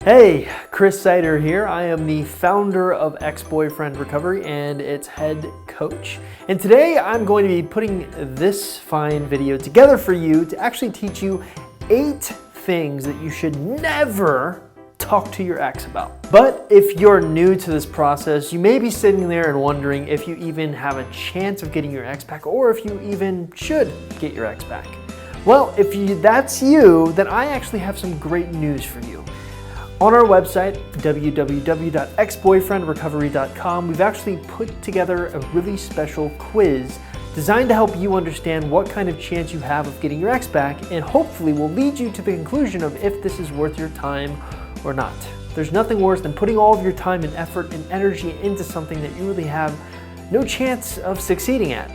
Hey, Chris Sider here. I am the founder of Ex-Boyfriend Recovery and its head coach. And today I'm going to be putting this fine video together for you to actually teach you 8 things that you should never talk to your ex about. But if you're new to this process, you may be sitting there and wondering if you even have a chance of getting your ex back or if you even should get your ex back. Well, if that's you, then I actually have some great news for you. On our website, www.exboyfriendrecovery.com, we've actually put together a really special quiz designed to help you understand what kind of chance you have of getting your ex back, and hopefully will lead you to the conclusion of if this is worth your time or not. There's nothing worse than putting all of your time and effort and energy into something that you really have no chance of succeeding at.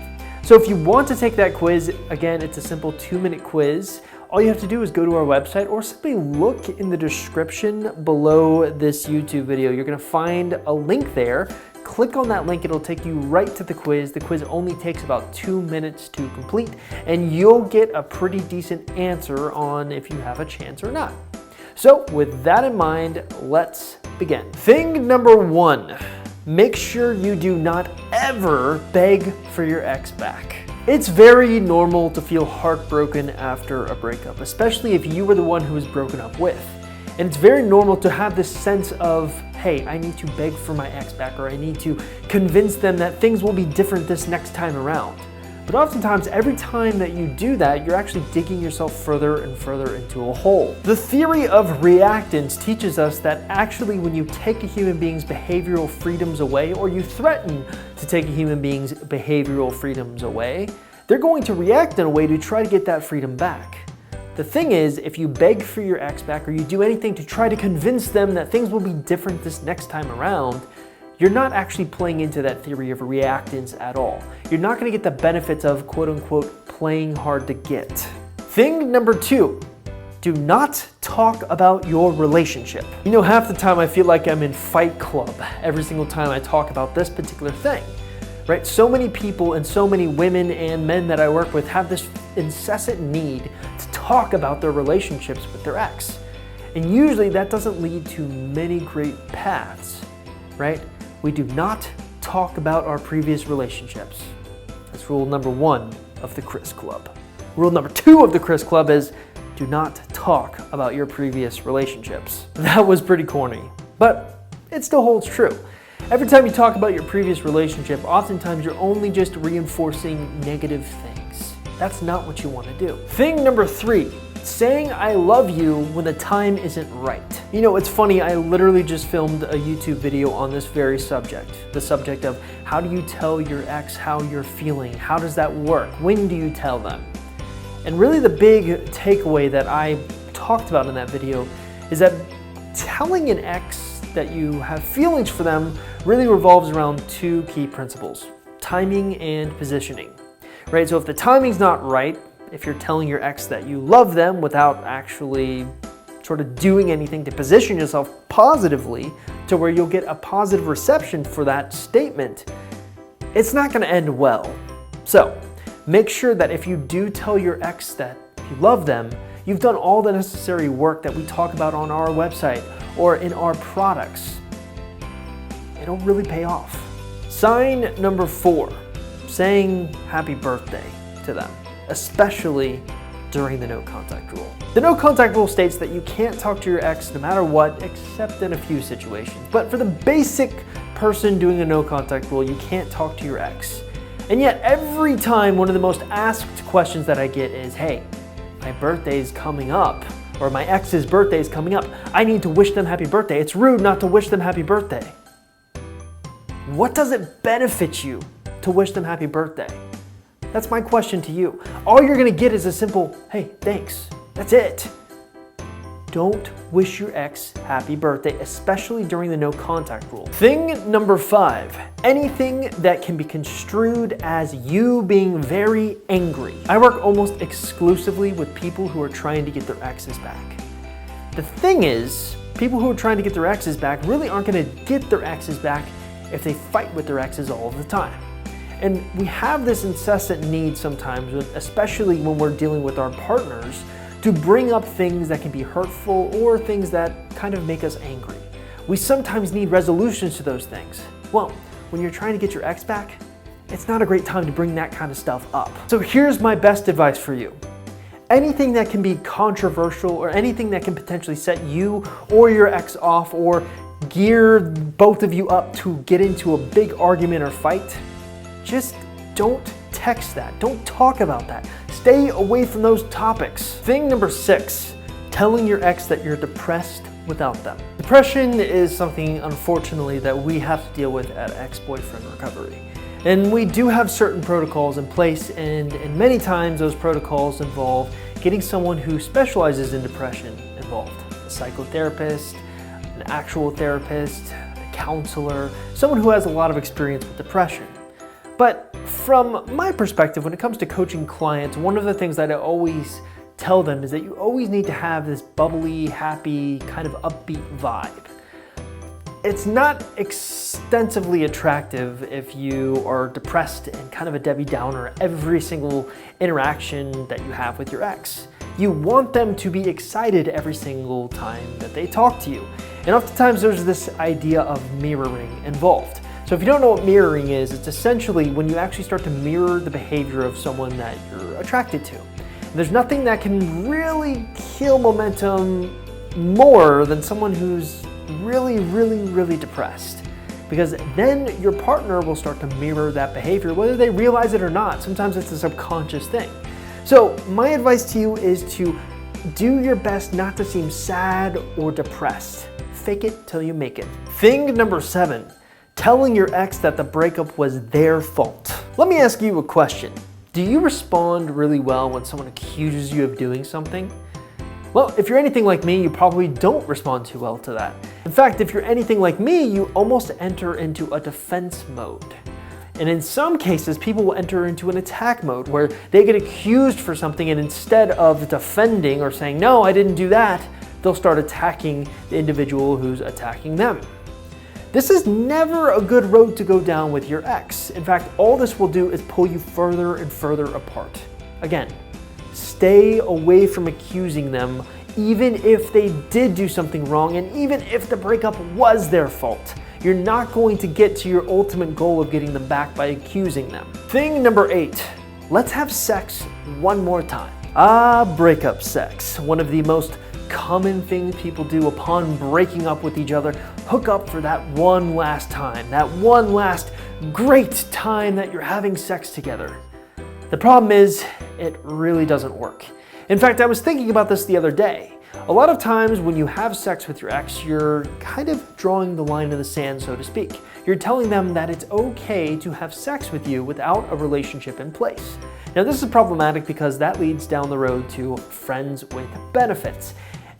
So if you want to take that quiz, again, it's a simple 2-minute quiz. All you have to do is go to our website or simply look in the description below this YouTube video. You're gonna find a link there. Click on that link, it'll take you right to the quiz. The quiz only takes about 2 minutes to complete, and you'll get a pretty decent answer on if you have a chance or not. So with that in mind, let's begin. Thing number 1, make sure you do not ever beg for your ex back. It's very normal to feel heartbroken after a breakup, especially if you were the one who was broken up with. And it's very normal to have this sense of, hey, I need to beg for my ex back, or I need to convince them that things will be different this next time around. But oftentimes, every time that you do that, you're actually digging yourself further and further into a hole. The theory of reactance teaches us that actually when you take a human being's behavioral freedoms away, or you threaten to take a human being's behavioral freedoms away, they're going to react in a way to try to get that freedom back. The thing is, if you beg for your ex back, or you do anything to try to convince them that things will be different this next time around, you're not actually playing into that theory of reactance at all. You're not gonna get the benefits of quote unquote playing hard to get. Thing number 2, do not talk about your relationship. You know, half the time I feel like I'm in Fight Club every single time I talk about this particular thing, right? So many people and so many women and men that I work with have this incessant need to talk about their relationships with their ex. And usually that doesn't lead to many great paths, right? We do not talk about our previous relationships. That's rule number 1 of the Chris Club. Rule number 2 of the Chris Club is do not talk about your previous relationships. That was pretty corny, but it still holds true. Every time you talk about your previous relationship, oftentimes you're only just reinforcing negative things. That's not what you want to do. Thing number 3, saying I love you when the time isn't right. You know, it's funny, I literally just filmed a YouTube video on this very subject. The subject of how do you tell your ex how you're feeling? How does that work? When do you tell them? And really the big takeaway that I talked about in that video is that telling an ex that you have feelings for them really revolves around 2 key principles: timing and positioning, right? So if the timing's not right, if you're telling your ex that you love them without actually sort of doing anything to position yourself positively to where you'll get a positive reception for that statement, it's not going to end well. So make sure that if you do tell your ex that you love them, you've done all the necessary work that we talk about on our website or in our products. It'll really pay off. Sign number 4, saying happy birthday to them, especially during the no contact rule. The no contact rule states that you can't talk to your ex no matter what, except in a few situations. But for the basic person doing a no contact rule, you can't talk to your ex. And yet every time, one of the most asked questions that I get is, hey, my birthday is coming up, or my ex's birthday is coming up. I need to wish them happy birthday. It's rude not to wish them happy birthday. What does it benefit you to wish them happy birthday? That's my question to you. All you're gonna get is a simple, hey, thanks. That's it. Don't wish your ex happy birthday, especially during the no contact rule. Thing number 5, anything that can be construed as you being very angry. I work almost exclusively with people who are trying to get their exes back. The thing is, people who are trying to get their exes back really aren't gonna get their exes back if they fight with their exes all the time. And we have this incessant need sometimes, especially when we're dealing with our partners, to bring up things that can be hurtful or things that kind of make us angry. We sometimes need resolutions to those things. Well, when you're trying to get your ex back, it's not a great time to bring that kind of stuff up. So here's my best advice for you. Anything that can be controversial or anything that can potentially set you or your ex off or gear both of you up to get into a big argument or fight, just don't text that. Don't talk about that. Stay away from those topics. Thing number 6, telling your ex that you're depressed without them. Depression is something, unfortunately, that we have to deal with at ex-boyfriend recovery. And we do have certain protocols in place, and many times those protocols involve getting someone who specializes in depression involved. A psychotherapist, an actual therapist, a counselor, someone who has a lot of experience with depression. But from my perspective, when it comes to coaching clients, one of the things that I always tell them is that you always need to have this bubbly, happy, kind of upbeat vibe. It's not extensively attractive if you are depressed and kind of a Debbie Downer every single interaction that you have with your ex. You want them to be excited every single time that they talk to you. And oftentimes there's this idea of mirroring involved. So if you don't know what mirroring is, it's essentially when you actually start to mirror the behavior of someone that you're attracted to. And there's nothing that can really kill momentum more than someone who's really depressed, because then your partner will start to mirror that behavior whether they realize it or not. Sometimes it's a subconscious thing. So my advice to you is to do your best not to seem sad or depressed. Fake it till you make it. Thing number 7, telling your ex that the breakup was their fault. Let me ask you a question. Do you respond really well when someone accuses you of doing something? Well, if you're anything like me, you probably don't respond too well to that. In fact, if you're anything like me, you almost enter into a defense mode. And in some cases, people will enter into an attack mode where they get accused for something, and instead of defending or saying, no, I didn't do that, they'll start attacking the individual who's attacking them. This is never a good road to go down with your ex. In fact, all this will do is pull you further and further apart. Again, stay away from accusing them, even if they did do something wrong, and even if the breakup was their fault. You're not going to get to your ultimate goal of getting them back by accusing them. Thing number 8, let's have sex one more time. Breakup sex. One of the most common things people do upon breaking up with each other. Hook up for that one last time, that one last great time that you're having sex together. The problem is, it really doesn't work. In fact, I was thinking about this the other day. A lot of times when you have sex with your ex, you're kind of drawing the line in the sand, so to speak. You're telling them that it's okay to have sex with you without a relationship in place. Now, this is problematic because that leads down the road to friends with benefits.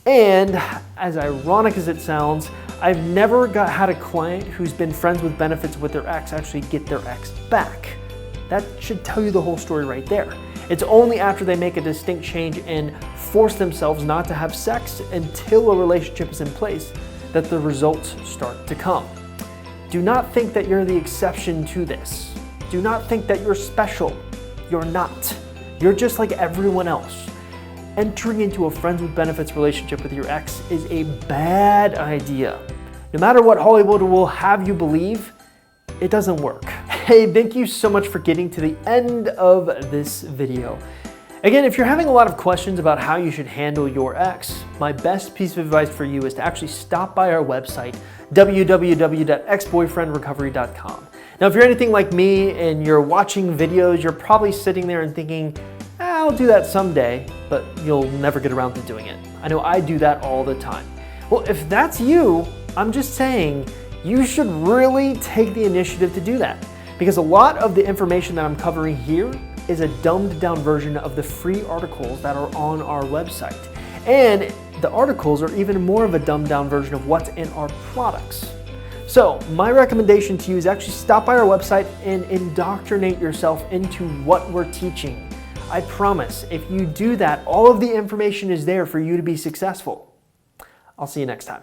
And as ironic as it sounds, I've never had a client who's been friends with benefits with their ex actually get their ex back. That should tell you the whole story right there. It's only after they make a distinct change and force themselves not to have sex until a relationship is in place that the results start to come. Do not think that you're the exception to this. Do not think that you're special. You're not. You're just like everyone else. Entering into a friends with benefits relationship with your ex is a bad idea. No matter what Hollywood will have you believe, it doesn't work. Hey, thank you so much for getting to the end of this video. Again, if you're having a lot of questions about how you should handle your ex, my best piece of advice for you is to actually stop by our website, www.exboyfriendrecovery.com. Now, if you're anything like me and you're watching videos, you're probably sitting there and thinking, I'll do that someday, but you'll never get around to doing it. I know I do that all the time. Well, if that's you, I'm just saying you should really take the initiative to do that, because a lot of the information that I'm covering here is a dumbed down version of the free articles that are on our website. And the articles are even more of a dumbed down version of what's in our products. So my recommendation to you is actually stop by our website and indoctrinate yourself into what we're teaching. I promise, if you do that, all of the information is there for you to be successful. I'll see you next time.